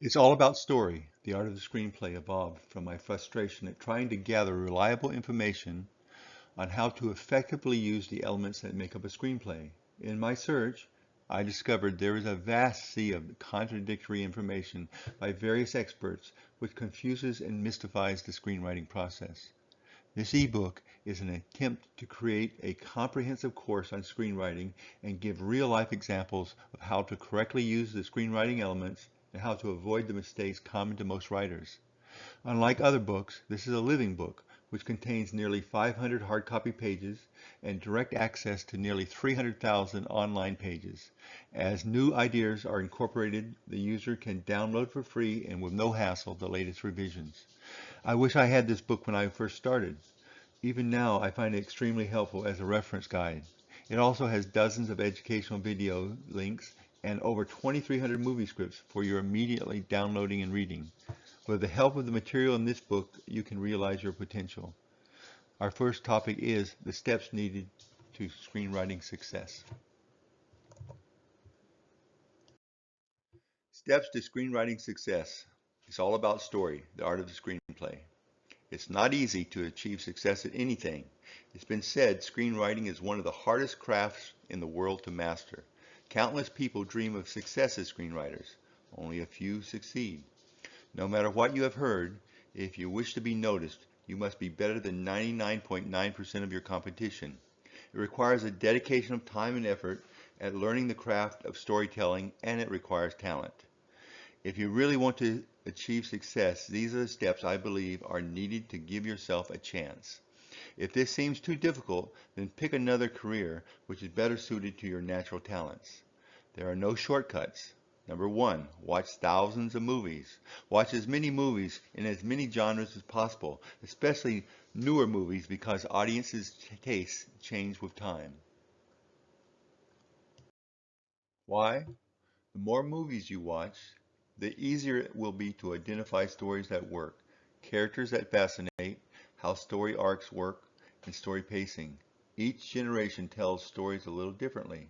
It's all about story. The art of the screenplay evolved from my frustration at trying to gather reliable information on how to effectively use the elements that make up a screenplay. In my search, I discovered there is a vast sea of contradictory information by various experts which confuses and mystifies the screenwriting process. This ebook is an attempt to create a comprehensive course on screenwriting and give real-life examples of how to correctly use the screenwriting elements and how to avoid the mistakes common to most writers. Unlike other books, this is a living book which contains nearly 500 hard copy pages and direct access to nearly 300,000 online pages. As new ideas are incorporated, the user can download for free and with no hassle the latest revisions. I wish I had this book when I first started. Even now, I find it extremely helpful as a reference guide. It also has dozens of educational video links and over 2,300 movie scripts for your immediately downloading and reading. With the help of the material in this book, you can realize your potential. Our first topic is the steps needed to screenwriting success. Steps to screenwriting success. It's all about story, the art of the screenplay. It's not easy to achieve success at anything. It's been said screenwriting is one of the hardest crafts in the world to master. Countless people dream of success as screenwriters. Only a few succeed. No matter what you have heard, if you wish to be noticed, you must be better than 99.9% of your competition. It requires a dedication of time and effort at learning the craft of storytelling, and it requires talent. If you really want to achieve success, these are the steps I believe are needed to give yourself a chance. If this seems too difficult, then pick another career which is better suited to your natural talents. There are no shortcuts. Number one, watch thousands of movies. Watch as many movies in as many genres as possible, especially newer movies because audiences' tastes change with time. Why? The more movies you watch, the easier it will be to identify stories that work, characters that fascinate, how story arcs work, and story pacing. Each generation tells stories a little differently.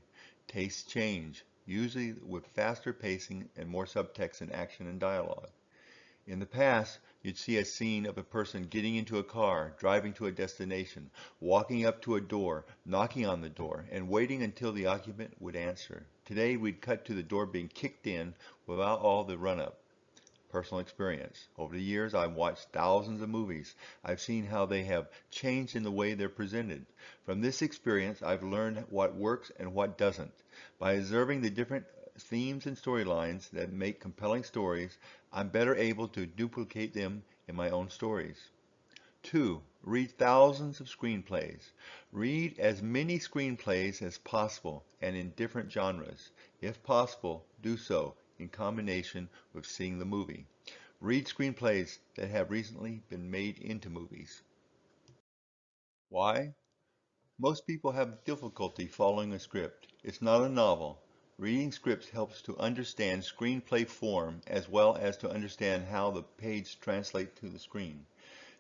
Tastes change, usually with faster pacing and more subtext in action and dialogue. In the past, you'd see a scene of a person getting into a car, driving to a destination, walking up to a door, knocking on the door, and waiting until the occupant would answer. Today, we'd cut to the door being kicked in without all the run-up. Personal experience. Over the years, I've watched thousands of movies. I've seen how they have changed in the way they're presented. From this experience, I've learned what works and what doesn't. By observing the different themes and storylines that make compelling stories, I'm better able to duplicate them in my own stories. 2. Read thousands of screenplays. Read as many screenplays as possible and in different genres. If possible, do so in combination with seeing the movie. Read screenplays that have recently been made into movies. Why? Most people have difficulty following a script. It's not a novel. Reading scripts helps to understand screenplay form as well as to understand how the page translates to the screen.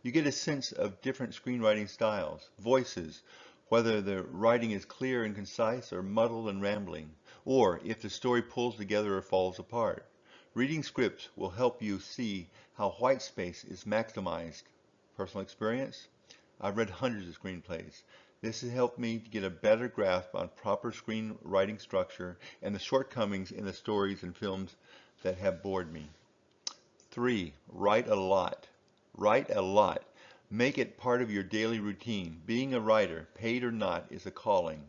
You get a sense of different screenwriting styles, voices, whether the writing is clear and concise or muddled and rambling, or if the story pulls together or falls apart. Reading scripts will help you see how white space is maximized. Personal experience? I've read hundreds of screenplays. This has helped me to get a better grasp on proper screenwriting structure and the shortcomings in the stories and films that have bored me. 3. Write a lot. Write a lot. Make it part of your daily routine. Being a writer, paid or not, is a calling.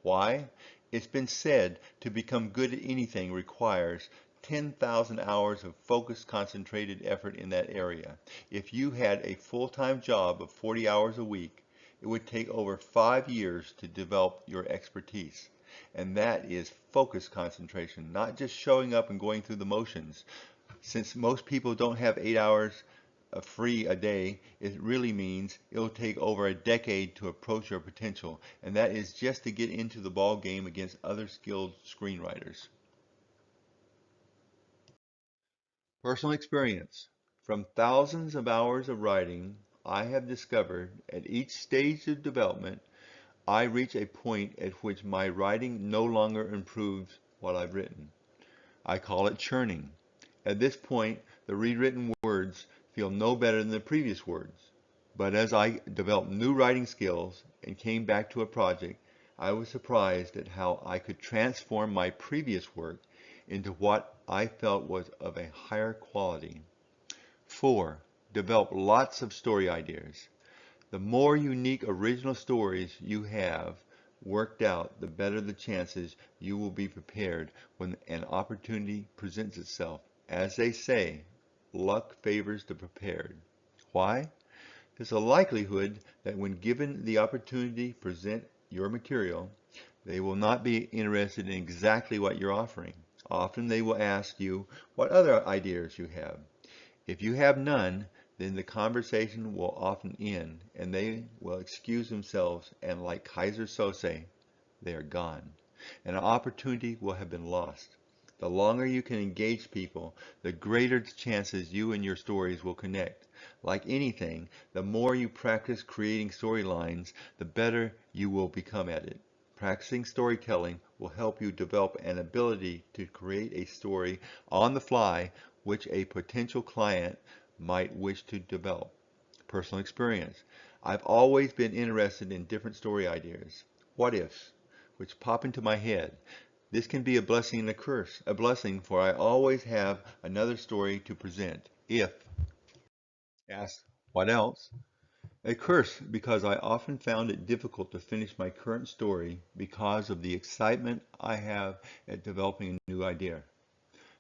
Why? It's been said to become good at anything requires 10,000 hours of focused, concentrated effort in that area. If you had a full-time job of 40 hours a week, it would take over 5 years to develop your expertise. And that is focused concentration, not just showing up and going through the motions. Since most people don't have 8 hours free a day, it really means it'll take over a decade to approach your potential, and that is just to get into the ball game against other skilled screenwriters. Personal experience. From thousands of hours of writing, I have discovered at each stage of development, I reach a point at which my writing no longer improves what I've written. I call it churning. At this point, the rewritten words feel no better than the previous words. But as I developed new writing skills and came back to a project, I was surprised at how I could transform my previous work into what I felt was of a higher quality. 4. Develop lots of story ideas. The more unique original stories you have worked out, the better the chances you will be prepared when an opportunity presents itself. As they say, luck favors the prepared. Why? There's a likelihood that when given the opportunity to present your material, they will not be interested in exactly what you're offering. Often they will ask you what other ideas you have. If you have none, then the conversation will often end and they will excuse themselves, and like Kaiser Sose, they are gone. And an opportunity will have been lost. The longer you can engage people, the greater the chances you and your stories will connect. Like anything, the more you practice creating storylines, the better you will become at it. Practicing storytelling will help you develop an ability to create a story on the fly which a potential client might wish to develop. Personal experience. I've always been interested in different story ideas, what ifs, which pop into my head. This can be a blessing and a curse. A blessing, for I always have another story to present. If asked, what else? A curse, because I often found it difficult to finish my current story because of the excitement I have at developing a new idea.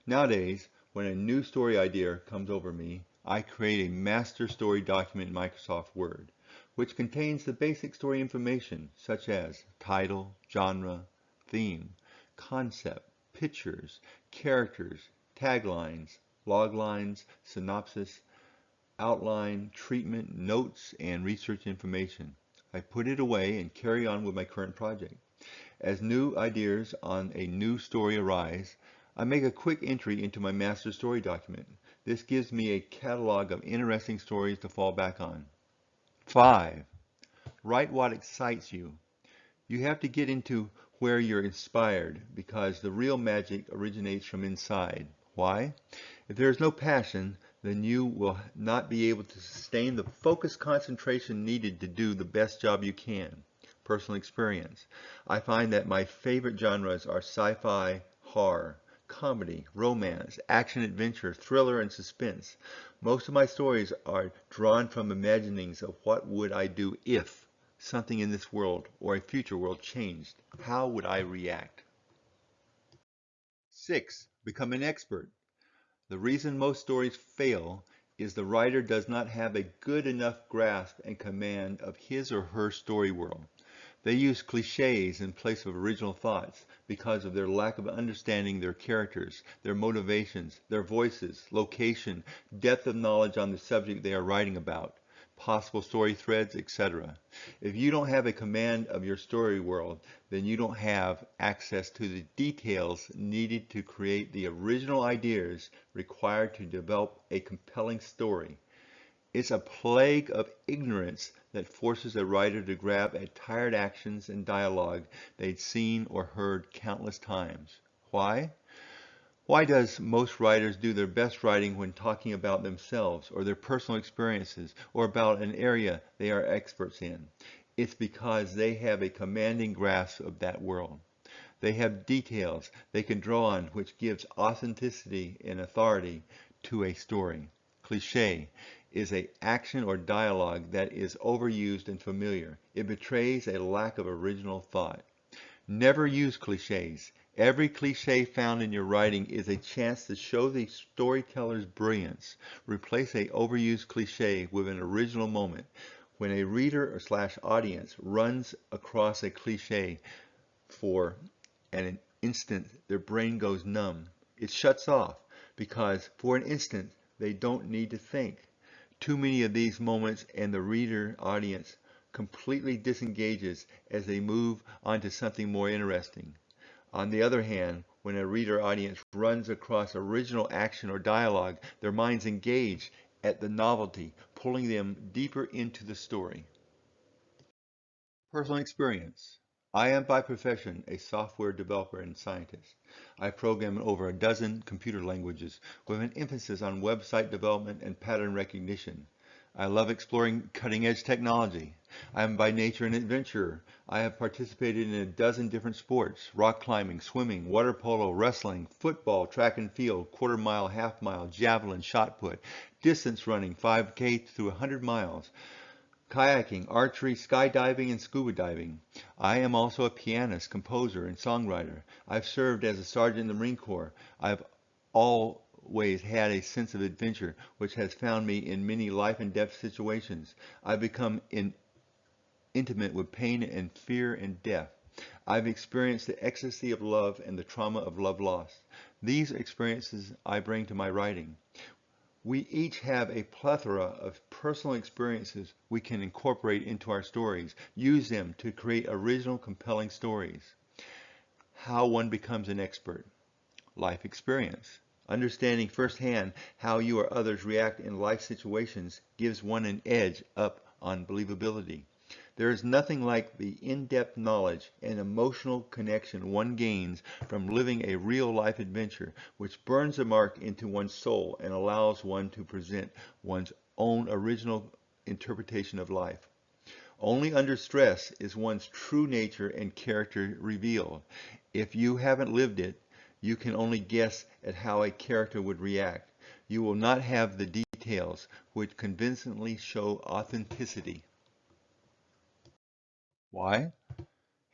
Nowadays, when a new story idea comes over me, I create a master story document in Microsoft Word, which contains the basic story information such as title, genre, theme, concept, pictures, characters, taglines, loglines, synopsis, outline, treatment, notes, and research information. I put it away and carry on with my current project. As new ideas on a new story arise, I make a quick entry into my master story document. This gives me a catalog of interesting stories to fall back on. 5. Write what excites you. You have to get into where you're inspired, because the real magic originates from inside. Why? If there is no passion, then you will not be able to sustain the focused concentration needed to do the best job you can. Personal experience. I find that my favorite genres are sci-fi, horror, comedy, romance, action-adventure, thriller, and suspense. Most of my stories are drawn from imaginings of what would I do if something in this world or a future world changed. How would I react? 6. Become an expert. The reason most stories fail is the writer does not have a good enough grasp and command of his or her story world. They use cliches in place of original thoughts because of their lack of understanding their characters, their motivations, their voices, location, depth of knowledge on the subject they are writing about, possible story threads, etc. If you don't have a command of your story world, then you don't have access to the details needed to create the original ideas required to develop a compelling story. It's a plague of ignorance that forces a writer to grab at tired actions and dialogue they'd seen or heard countless times. Why? Why does most writers do their best writing when talking about themselves or their personal experiences or about an area they are experts in? It's because they have a commanding grasp of that world. They have details they can draw on which gives authenticity and authority to a story. Cliché is an action or dialogue that is overused and familiar. It betrays a lack of original thought. Never use clichés. Every cliché found in your writing is a chance to show the storyteller's brilliance. Replace an overused cliché with an original moment. When a reader or slash audience runs across a cliché for an instant, their brain goes numb. It shuts off because for an instant they don't need to think. Too many of these moments and the reader audience completely disengages as they move on to something more interesting. On the other hand, when a reader audience runs across original action or dialogue, their minds engage at the novelty, pulling them deeper into the story. Personal experience. I am by profession a software developer and scientist. I program in over a dozen computer languages with an emphasis on website development and pattern recognition. I love exploring cutting-edge technology. I am by nature an adventurer. I have participated in a dozen different sports: rock climbing, swimming, water polo, wrestling, football, track and field, quarter mile, half mile, javelin, shot put, distance running, 5K through 100 miles, kayaking, archery, skydiving, and scuba diving. I am also a pianist, composer, and songwriter. I've served as a sergeant in the Marine Corps. I've always had a sense of adventure, which has found me in many life and death situations. I've become intimate with pain and fear and death. I've experienced the ecstasy of love and the trauma of love lost. These experiences I bring to my writing. We each have a plethora of personal experiences we can incorporate into our stories, use them to create original, compelling stories. How one becomes an expert. Life experience. Understanding firsthand how you or others react in life situations gives one an edge up on believability. There is nothing like the in-depth knowledge and emotional connection one gains from living a real-life adventure, which burns a mark into one's soul and allows one to present one's own original interpretation of life. Only under stress is one's true nature and character revealed. If you haven't lived it, you can only guess at how a character would react. You will not have the details which convincingly show authenticity. Why?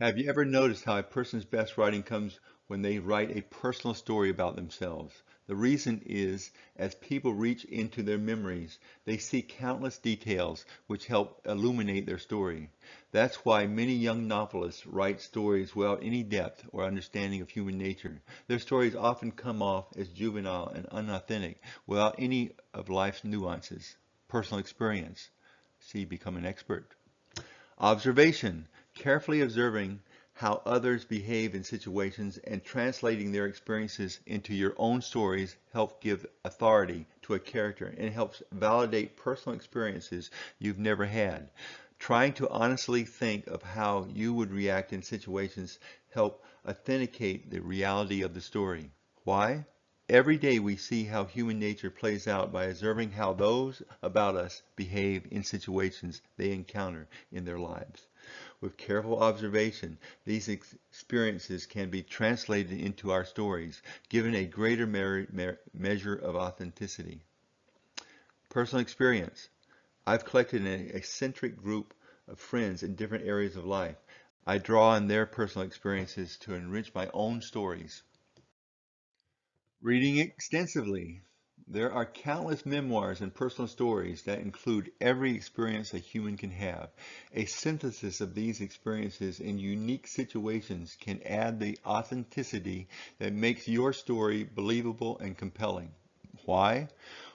Have you ever noticed how a person's best writing comes when they write a personal story about themselves? The reason is, as people reach into their memories, they see countless details which help illuminate their story. That's why many young novelists write stories without any depth or understanding of human nature. Their stories often come off as juvenile and unauthentic, without any of life's nuances. Personal experience. See, become an expert. Observation. Carefully observing how others behave in situations and translating their experiences into your own stories helps give authority to a character and helps validate personal experiences you've never had. Trying to honestly think of how you would react in situations help authenticate the reality of the story. Why? Every day we see how human nature plays out by observing how those about us behave in situations they encounter in their lives. With careful observation, these experiences can be translated into our stories, given a greater measure of authenticity. Personal experience. I've collected an eccentric group of friends in different areas of life. I draw on their personal experiences to enrich my own stories. Reading extensively. There are countless memoirs and personal stories that include every experience a human can have. A synthesis of these experiences in unique situations can add the authenticity that makes your story believable and compelling. Why?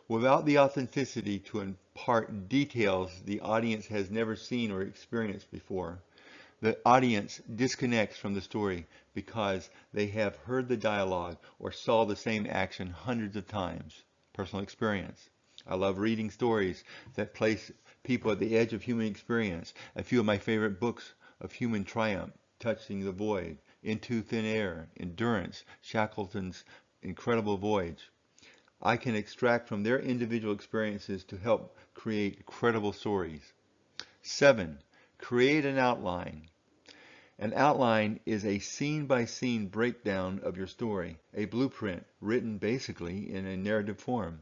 Without the authenticity to impart details the audience has never seen or experienced before, the audience disconnects from the story because they have heard the dialogue or saw the same action hundreds of times. Personal experience. I love reading stories that place people at the edge of human experience. A few of my favorite books of human triumph: Touching the Void, Into Thin Air, Endurance, Shackleton's Incredible Voyage. I can extract from their individual experiences to help create credible stories. 7. Create an outline. An outline is a scene-by-scene breakdown of your story, a blueprint written basically in a narrative form.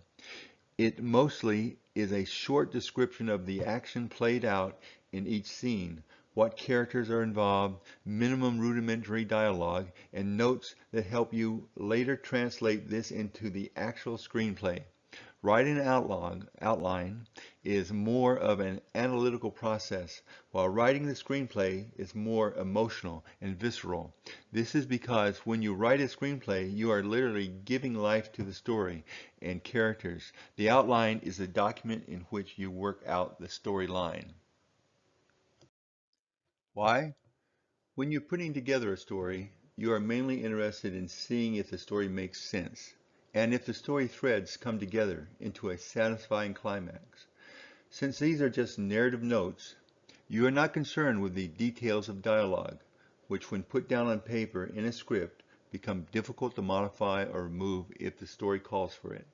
It mostly is a short description of the action played out in each scene, what characters are involved, minimum rudimentary dialogue, and notes that help you later translate this into the actual screenplay. Writing an outline is more of an analytical process, while writing the screenplay is more emotional and visceral. This is because when you write a screenplay, you are literally giving life to the story and characters. The outline is a document in which you work out the storyline. Why? When you're putting together a story, you are mainly interested in seeing if the story makes sense, and if the story threads come together into a satisfying climax. Since these are just narrative notes, you are not concerned with the details of dialogue. which when put down on paper in a script become difficult to modify or remove if the story calls for it.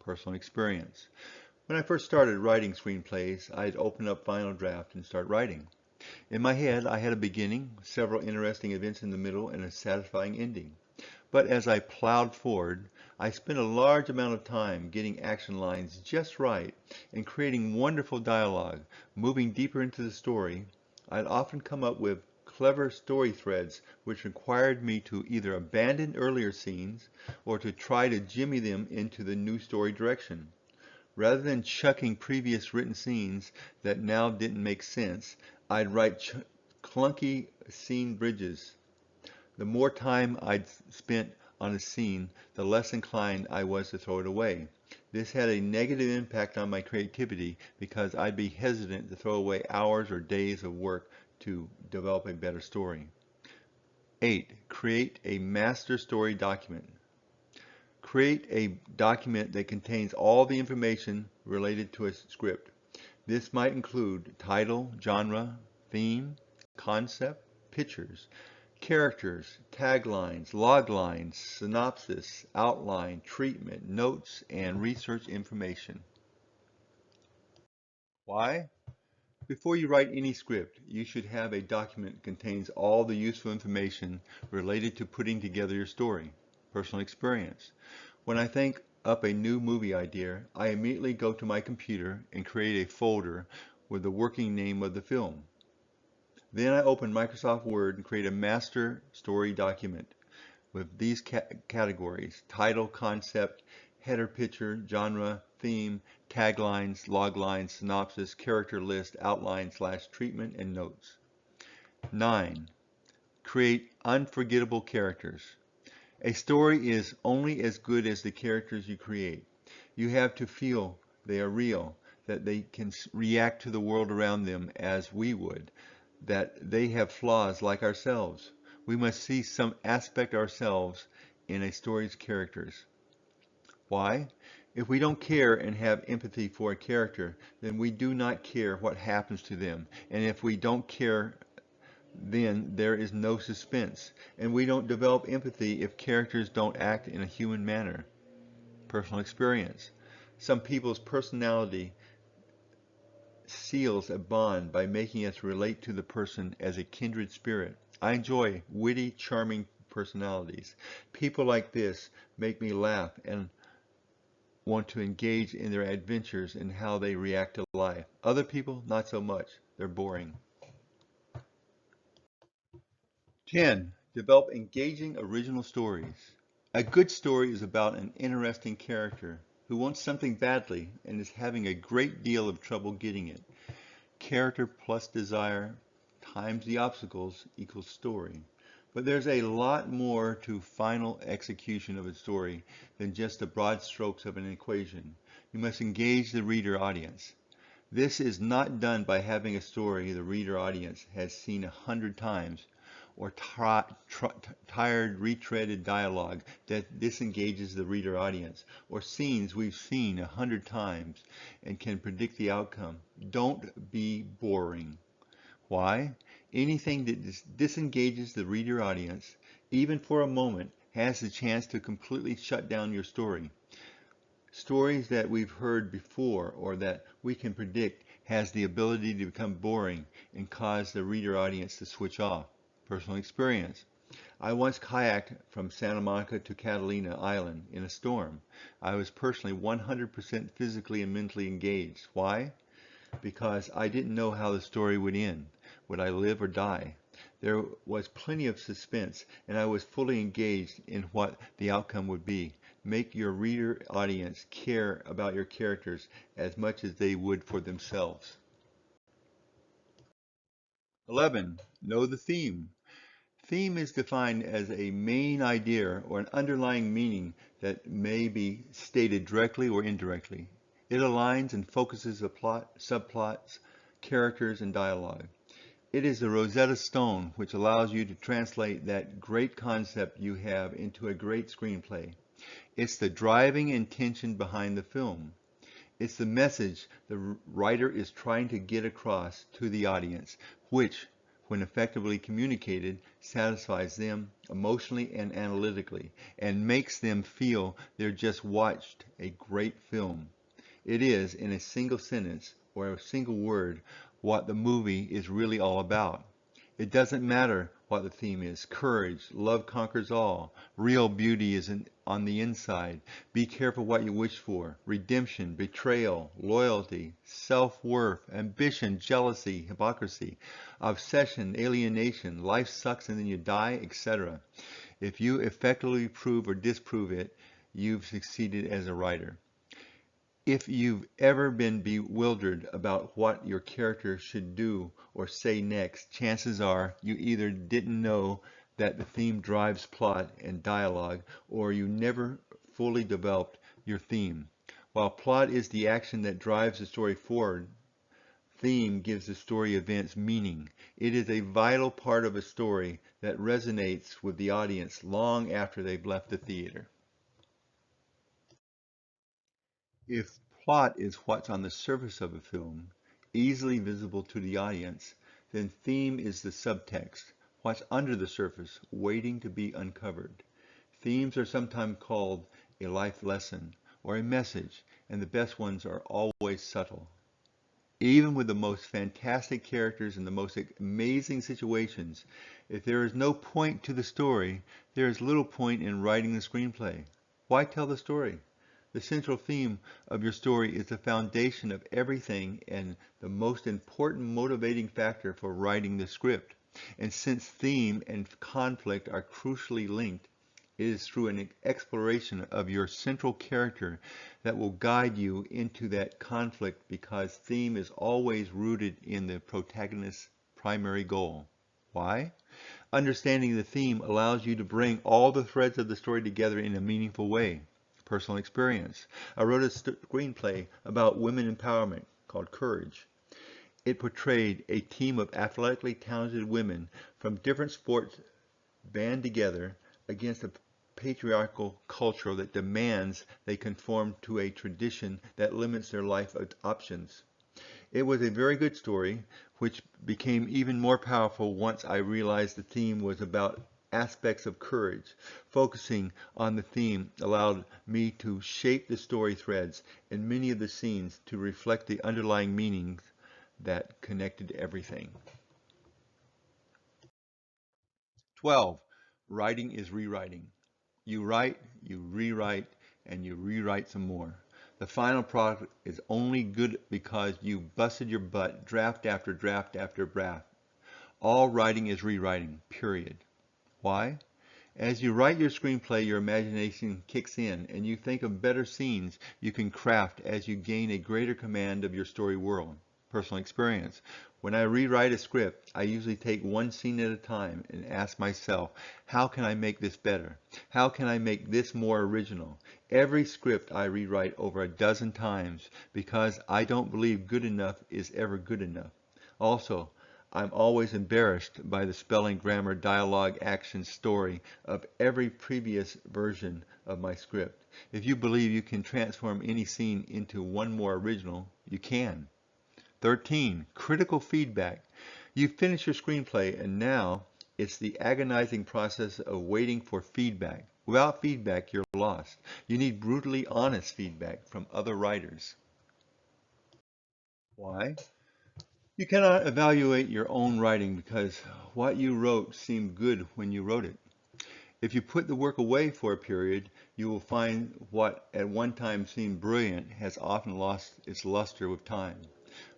Personal experience. When I first started writing screenplays, I'd open up Final Draft and start writing. In my head, I had a beginning, several interesting events in the middle, and a satisfying ending. But as I plowed forward, I spent a large amount of time getting action lines just right and creating wonderful dialogue. Moving deeper into the story, I'd often come up with clever story threads which required me to either abandon earlier scenes or to try to jimmy them into the new story direction. Rather than chucking previous written scenes that now didn't make sense, I'd write clunky scene bridges. The more time I'd spent on a scene, the less inclined I was to throw it away. This had a negative impact on my creativity because I'd be hesitant to throw away hours or days of work to develop a better story. 8. Create a master story document. Create a document that contains all the information related to a script. This might include title, genre, theme, concept, pictures, characters, taglines, loglines, synopsis, outline, treatment, notes, and research information. Why? Before you write any script, you should have a document that contains all the useful information related to putting together your story. Personal experience. When I think up a new movie idea, I immediately go to my computer and create a folder with the working name of the film. Then I open Microsoft Word and create a master story document with these categories: title, concept, header, picture, genre, theme, taglines, loglines, synopsis, character list, outline / treatment, and notes. 9. Create unforgettable characters. A story is only as good as the characters you create. You have to feel they are real, that they can react to the world around them as we would, that they have flaws like ourselves. We must see some aspect ourselves in a story's characters. Why? If we don't care and have empathy for a character, then we do not care what happens to them. And if we don't care, then there is no suspense. And we don't develop empathy if characters don't act in a human manner. Personal experience. Some people's personality seals a bond by making us relate to the person as a kindred spirit. I enjoy witty, charming personalities. People like this make me laugh and want to engage in their adventures and how they react to life. Other people, not so much. They're boring. 10. Develop engaging original stories. A good story is about an interesting character who wants something badly and is having a great deal of trouble getting it. Character plus desire times the obstacles equals story. But there's a lot more to final execution of a story than just the broad strokes of an equation. You must engage the reader audience. This is not done by having a story the reader audience has seen 100 times or tired, retreaded dialogue that disengages the reader audience, or scenes we've seen 100 times and can predict the outcome. Don't be boring. Why? Anything that disengages the reader audience, even for a moment, has the chance to completely shut down your story. Stories that we've heard before or that we can predict has the ability to become boring and cause the reader audience to switch off. Personal experience. I once kayaked from Santa Monica to Catalina Island in a storm. I was personally 100% physically and mentally engaged. Why? Because I didn't know how the story would end. Would I live or die? There was plenty of suspense, and I was fully engaged in what the outcome would be. Make your reader audience care about your characters as much as they would for themselves. 11. Know the theme. Theme is defined as a main idea or an underlying meaning that may be stated directly or indirectly. It aligns and focuses the plot, subplots, characters, and dialogue. It is the Rosetta Stone which allows you to translate that great concept you have into a great screenplay. It's the driving intention behind the film. It's the message the writer is trying to get across to the audience, which, when effectively communicated, satisfies them emotionally and analytically, and makes them feel they've just watched a great film. It is, in a single sentence or a single word, what the movie is really all about. It doesn't matter what the theme is. Courage, love conquers all. Real beauty is on the inside. Be careful what you wish for. Redemption, betrayal, loyalty, self-worth, ambition, jealousy, hypocrisy, obsession, alienation, life sucks and then you die, etc. If you effectively prove or disprove it, you've succeeded as a writer. If you've ever been bewildered about what your character should do or say next, chances are you either didn't know that the theme drives plot and dialogue, or you never fully developed your theme. While plot is the action that drives the story forward, theme gives the story events meaning. It is a vital part of a story that resonates with the audience long after they've left the theater. If plot is what's on the surface of a film, easily visible to the audience, then theme is the subtext, what's under the surface, waiting to be uncovered. Themes are sometimes called a life lesson or a message, and the best ones are always subtle. Even with the most fantastic characters and the most amazing situations, if there is no point to the story, there is little point in writing the screenplay. Why tell the story? The central theme of your story is the foundation of everything and the most important motivating factor for writing the script. And since theme and conflict are crucially linked, it is through an exploration of your central character that will guide you into that conflict, because theme is always rooted in the protagonist's primary goal. Why? Understanding the theme allows you to bring all the threads of the story together in a meaningful way. Personal experience. I wrote a screenplay about women empowerment called Courage. It portrayed a team of athletically talented women from different sports band together against a patriarchal culture that demands they conform to a tradition that limits their life options. It was a very good story, which became even more powerful once I realized the theme was about aspects of courage. Focusing on the theme allowed me to shape the story threads and many of the scenes to reflect the underlying meanings that connected everything. 12. Writing is rewriting. You write, you rewrite, and you rewrite some more. The final product is only good because you busted your butt draft after draft after draft. All writing is rewriting, period. Why? As you write your screenplay, your imagination kicks in and you think of better scenes you can craft as you gain a greater command of your story world. Personal experience. When I rewrite a script, I usually take one scene at a time and ask myself, how can I make this better? How can I make this more original? Every script I rewrite over a dozen times because I don't believe good enough is ever good enough. Also, I'm always embarrassed by the spelling, grammar, dialogue, action, story of every previous version of my script. If you believe you can transform any scene into one more original, you can. 13. Critical feedback. You finish your screenplay and now it's the agonizing process of waiting for feedback. Without feedback, you're lost. You need brutally honest feedback from other writers. Why? You cannot evaluate your own writing because what you wrote seemed good when you wrote it. If you put the work away for a period, you will find what at one time seemed brilliant has often lost its luster with time.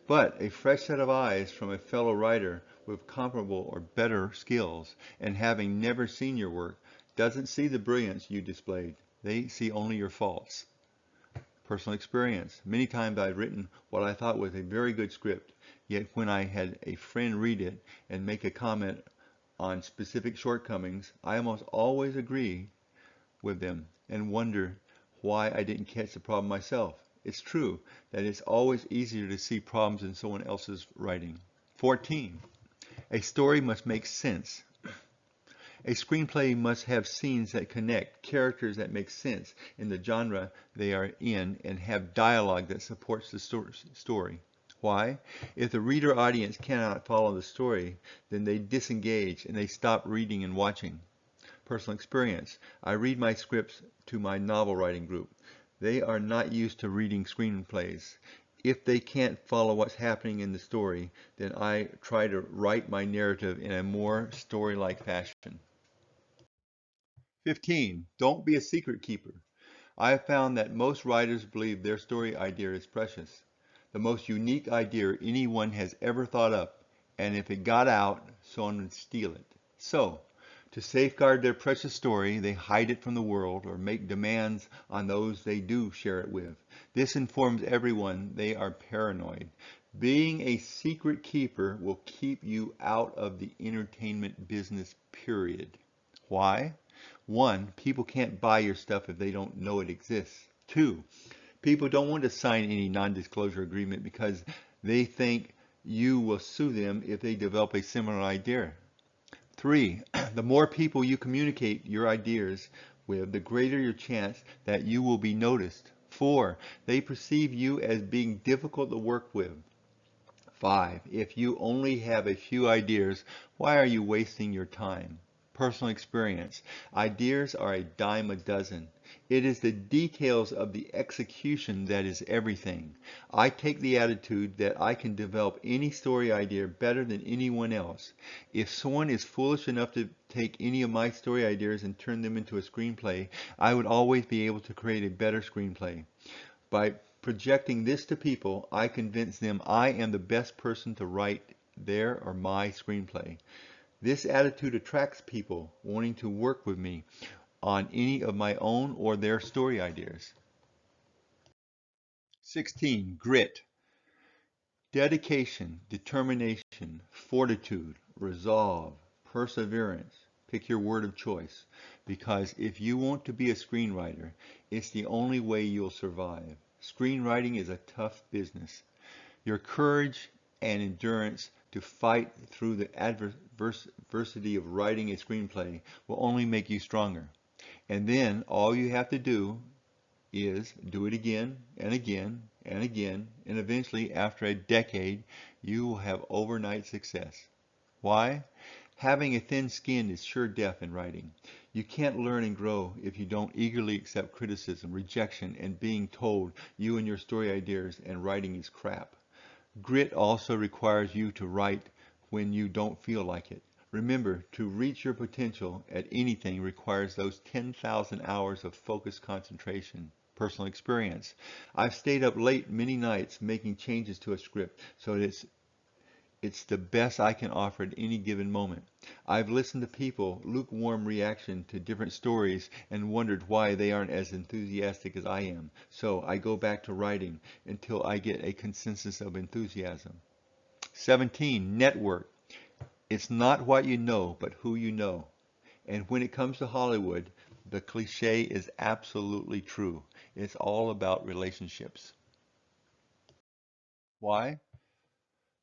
But a fresh set of eyes from a fellow writer with comparable or better skills and having never seen your work doesn't see the brilliance you displayed. They see only your faults. Personal experience. Many times I've written what I thought was a very good script, yet when I had a friend read it and make a comment on specific shortcomings, I almost always agree with them and wonder why I didn't catch the problem myself. It's true that it's always easier to see problems in someone else's writing. 14. A story must make sense. A screenplay must have scenes that connect, characters that make sense in the genre they are in, and have dialogue that supports the story. Why? If the reader audience cannot follow the story, then they disengage and they stop reading and watching. Personal experience. I read my scripts to my novel writing group. They are not used to reading screenplays. If they can't follow what's happening in the story, then I try to write my narrative in a more story-like fashion. 15. Don't be a secret keeper. I have found that most writers believe their story idea is precious, the most unique idea anyone has ever thought up, and if it got out, someone would steal it. So, to safeguard their precious story, they hide it from the world or make demands on those they do share it with. This informs everyone they are paranoid. Being a secret keeper will keep you out of the entertainment business, period. Why? 1, people can't buy your stuff if they don't know it exists. 2, people don't want to sign any non-disclosure agreement because they think you will sue them if they develop a similar idea. 3, the more people you communicate your ideas with, the greater your chance that you will be noticed. 4, they perceive you as being difficult to work with. 5, if you only have a few ideas, why are you wasting your time? Personal experience. Ideas are a dime a dozen. It is the details of the execution that is everything. I take the attitude that I can develop any story idea better than anyone else. If someone is foolish enough to take any of my story ideas and turn them into a screenplay, I would always be able to create a better screenplay. By projecting this to people, I convince them I am the best person to write their or my screenplay. This attitude attracts people wanting to work with me on any of my own or their story ideas. 16. Grit. Dedication, determination, fortitude, resolve, perseverance. Pick your word of choice, because if you want to be a screenwriter, it's the only way you'll survive. Screenwriting is a tough business. Your courage and endurance to fight through the adversity of writing a screenplay will only make you stronger. And then all you have to do is do it again and again and again, and eventually, after a decade, you will have overnight success. Why? Having a thin skin is sure death in writing. You can't learn and grow if you don't eagerly accept criticism, rejection, and being told you and your story ideas and writing is crap. Grit also requires you to write when you don't feel like it. Remember, to reach your potential at anything requires those 10,000 hours of focused concentration. Personal experience. I've stayed up late many nights making changes to a script so that it's the best I can offer at any given moment. I've listened to people lukewarm reaction to different stories and wondered why they aren't as enthusiastic as I am. So I go back to writing until I get a consensus of enthusiasm. 17. Network. It's not what you know, but who you know. And when it comes to Hollywood, the cliche is absolutely true. It's all about relationships. Why?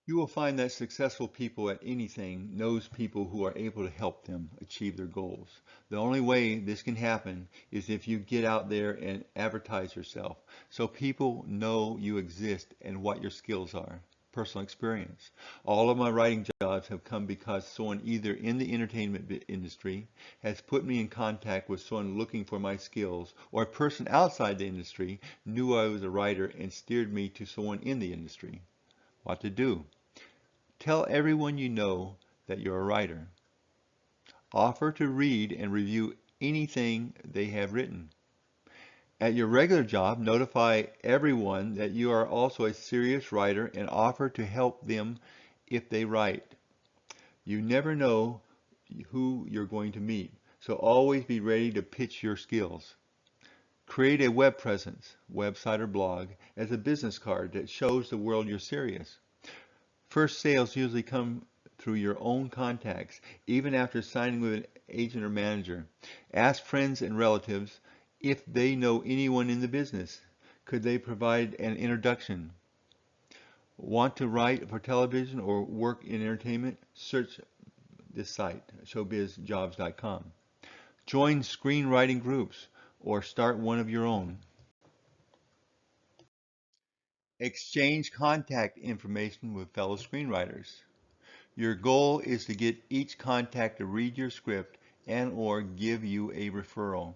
You will find that successful people at anything knows people who are able to help them achieve their goals. The only way this can happen is if you get out there and advertise yourself so people know you exist and what your skills are. Personal experience. All of my writing jobs have come because someone either in the entertainment industry has put me in contact with someone looking for my skills, or a person outside the industry knew I was a writer and steered me to someone in the industry. What to do? Tell everyone you know that you're a writer. Offer to read and review anything they have written. At your regular job, notify everyone that you are also a serious writer and offer to help them if they write. You never know who you're going to meet, so always be ready to pitch your skills. Create a web presence, website or blog, as a business card that shows the world you're serious. First sales usually come through your own contacts, even after signing with an agent or manager. Ask friends and relatives if they know anyone in the business. Could they provide an introduction? Want to write for television or work in entertainment? Search this site, showbizjobs.com. Join screenwriting groups or start one of your own. Exchange contact information with fellow screenwriters. Your goal is to get each contact to read your script and or give you a referral.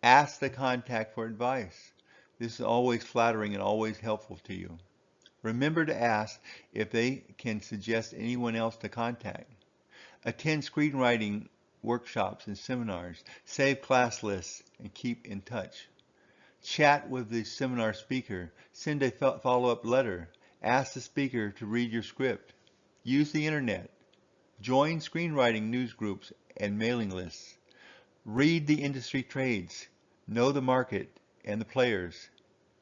Ask the contact for advice. This is always flattering and always helpful to you. Remember to ask if they can suggest anyone else to contact. Attend screenwriting workshops and seminars. Save class lists and keep in touch. Chat with the seminar speaker. Send a follow-up letter. Ask the speaker to read your script. Use the internet. Join screenwriting news groups and mailing lists. Read the industry trades. Know the market and the players.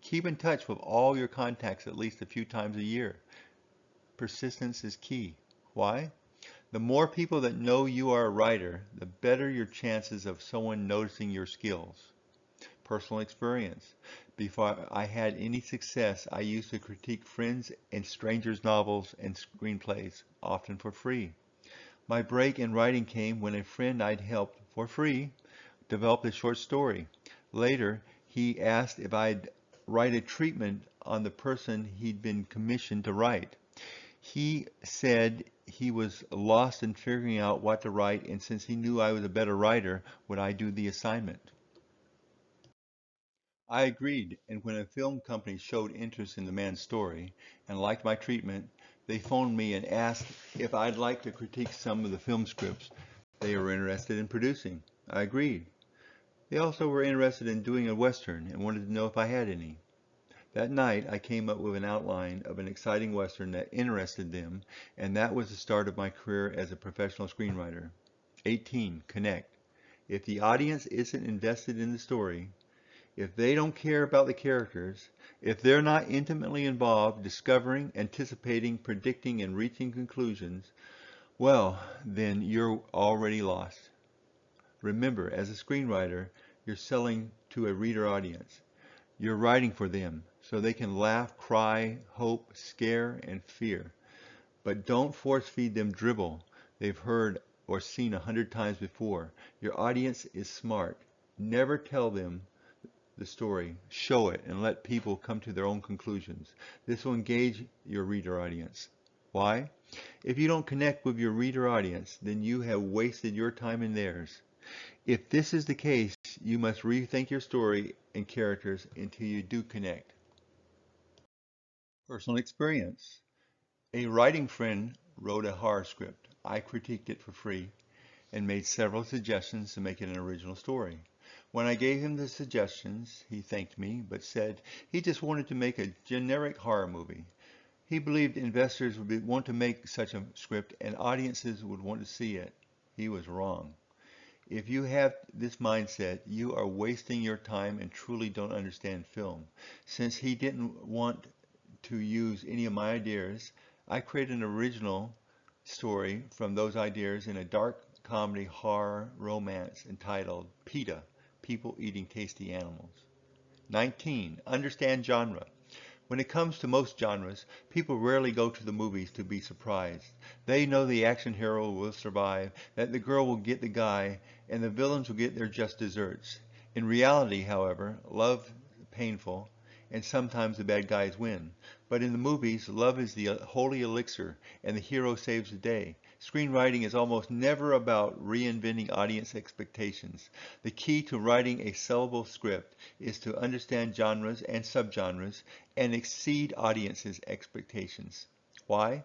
Keep in touch with all your contacts at least a few times a year. Persistence is key. Why? The more people that know you are a writer, the better your chances of someone noticing your skills. Personal experience. Before I had any success, I used to critique friends' and strangers' novels and screenplays, often for free. My break in writing came when a friend I'd helped for free developed a short story. Later, he asked if I'd write a treatment on the person he'd been commissioned to write. He said he was lost in figuring out what to write, and since he knew I was a better writer, would I do the assignment? I agreed, and when a film company showed interest in the man's story and liked my treatment, they phoned me and asked if I'd like to critique some of the film scripts they were interested in producing. I agreed. They also were interested in doing a Western and wanted to know if I had any. That night, I came up with an outline of an exciting Western that interested them, and that was the start of my career as a professional screenwriter. 18. Connect. If the audience isn't invested in the story, if they don't care about the characters, if they're not intimately involved, discovering, anticipating, predicting, and reaching conclusions, well, then you're already lost. Remember, as a screenwriter, you're selling to a reader audience. You're writing for them so they can laugh, cry, hope, scare, and fear. But don't force feed them dribble they've heard or seen 100 times before. Your audience is smart. Never tell them the story. Show it and let people come to their own conclusions. This will engage your reader audience. Why? If you don't connect with your reader audience, then you have wasted your time and theirs. If this is the case, you must rethink your story and characters until you do connect. Personal experience. A writing friend wrote a horror script. I critiqued it for free and made several suggestions to make it an original story. When I gave him the suggestions, he thanked me, but said he just wanted to make a generic horror movie. He believed investors would want to make such a script and audiences would want to see it. He was wrong. If you have this mindset, you are wasting your time and truly don't understand film. Since he didn't want to use any of my ideas, I created an original story from those ideas in a dark comedy horror romance entitled PETA, People Eating Tasty Animals. 19. Understand genre. When it comes to most genres, people rarely go to the movies to be surprised. They know the action hero will survive, that the girl will get the guy, and the villains will get their just desserts. In reality, however, love is painful, and sometimes the bad guys win. But in the movies, love is the holy elixir, and the hero saves the day. Screenwriting is almost never about reinventing audience expectations. The key to writing a sellable script is to understand genres and subgenres and exceed audiences' expectations. Why?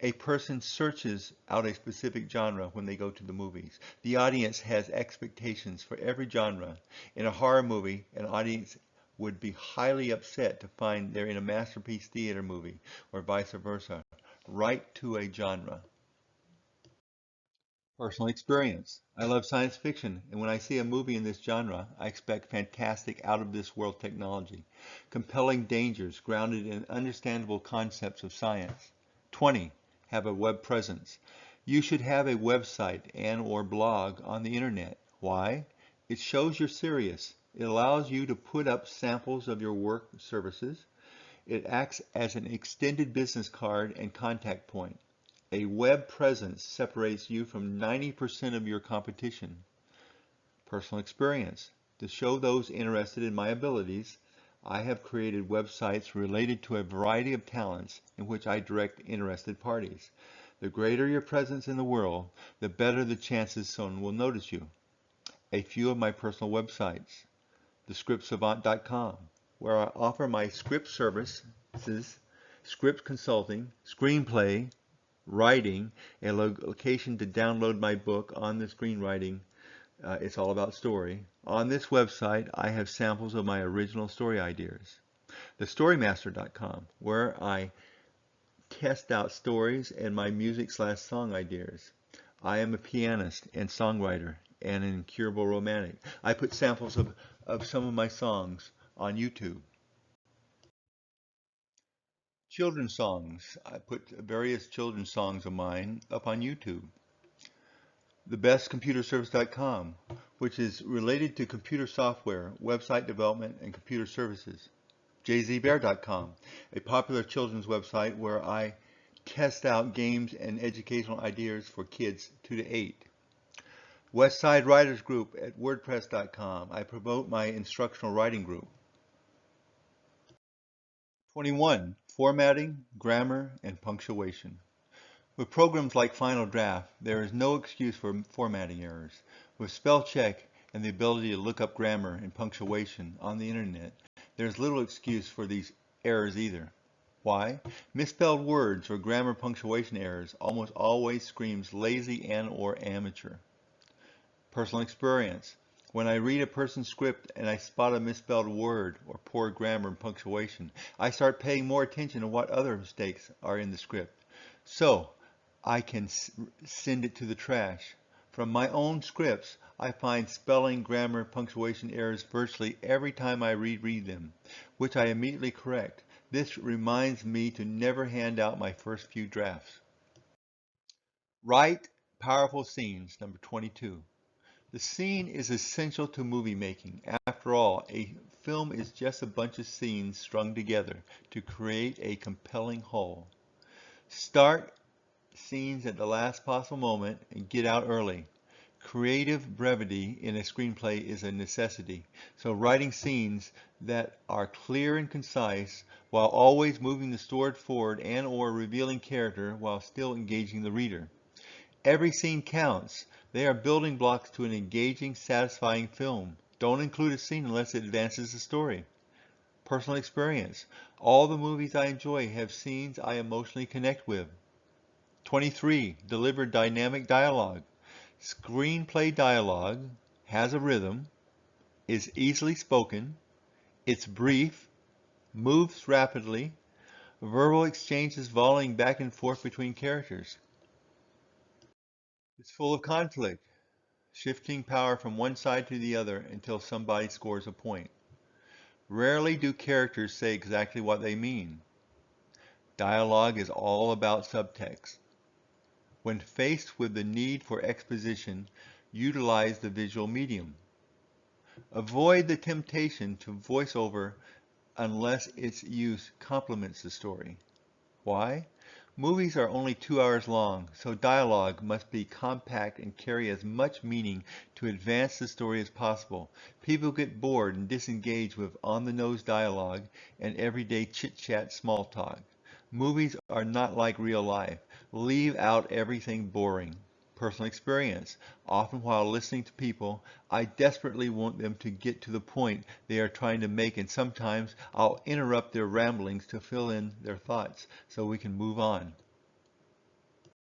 A person searches out a specific genre when they go to the movies. The audience has expectations for every genre. In a horror movie, an audience would be highly upset to find they're in a masterpiece theater movie, or vice versa. Right to a genre. Personal experience. I love science fiction, and when I see a movie in this genre, I expect fantastic out-of-this-world technology, compelling dangers grounded in understandable concepts of science. 20. Have a web presence. You should have a website and or blog on the internet. Why? It shows you're serious. It allows you to put up samples of your work services. It acts as an extended business card and contact point. A web presence separates you from 90% of your competition. Personal experience. To show those interested in my abilities, I have created websites related to a variety of talents in which I direct interested parties. The greater your presence in the world, the better the chances someone will notice you. A few of my personal websites: thescriptsavant.com, where I offer my script services, script consulting, screenplay, writing, a location to download my book on the screenwriting. It's all about story. On this website, I have samples of my original story ideas. TheStorymaster.com, where I test out stories and my music/song ideas. I am a pianist and songwriter and an incurable romantic. I put samples of some of my songs on YouTube. Children's songs. I put various children's songs of mine up on YouTube. TheBestComputerService.com, which is related to computer software, website development, and computer services. JZBear.com, a popular children's website where I test out games and educational ideas for kids 2 to 8. Westside Writers Group at WordPress.com. I promote my instructional writing group. 21. Formatting, grammar, and punctuation. With programs like Final Draft, there is no excuse for formatting errors. With spell check and the ability to look up grammar and punctuation on the internet, there's little excuse for these errors either. Why? Misspelled words or grammar punctuation errors almost always screams lazy and/or amateur. Personal experience. When I read a person's script and I spot a misspelled word or poor grammar and punctuation, I start paying more attention to what other mistakes are in the script, so I can send it to the trash. From my own scripts, I find spelling, grammar, punctuation errors virtually every time I reread them, which I immediately correct. This reminds me to never hand out my first few drafts. Write powerful scenes, number 22. The scene is essential to movie making. After all, a film is just a bunch of scenes strung together to create a compelling whole. Start scenes at the last possible moment and get out early. Creative brevity in a screenplay is a necessity, so writing scenes that are clear and concise while always moving the story forward and/or revealing character while still engaging the reader. Every scene counts. They are building blocks to an engaging, satisfying film. Don't include a scene unless it advances the story. Personal experience. All the movies I enjoy have scenes I emotionally connect with. 23. Deliver dynamic dialogue. Screenplay dialogue has a rhythm, is easily spoken, it's brief, moves rapidly, verbal exchanges volleying back and forth between characters. It's full of conflict, shifting power from one side to the other until somebody scores a point. Rarely do characters say exactly what they mean. Dialogue is all about subtext. When faced with the need for exposition, utilize the visual medium. Avoid the temptation to voice over unless its use complements the story. Why? Movies are only 2 hours long, so dialogue must be compact and carry as much meaning to advance the story as possible. People get bored and disengage with on-the-nose dialogue and everyday chit-chat small talk. Movies are not like real life. Leave out everything boring. Personal experience. Often while listening to people, I desperately want them to get to the point they are trying to make, and sometimes I'll interrupt their ramblings to fill in their thoughts so we can move on.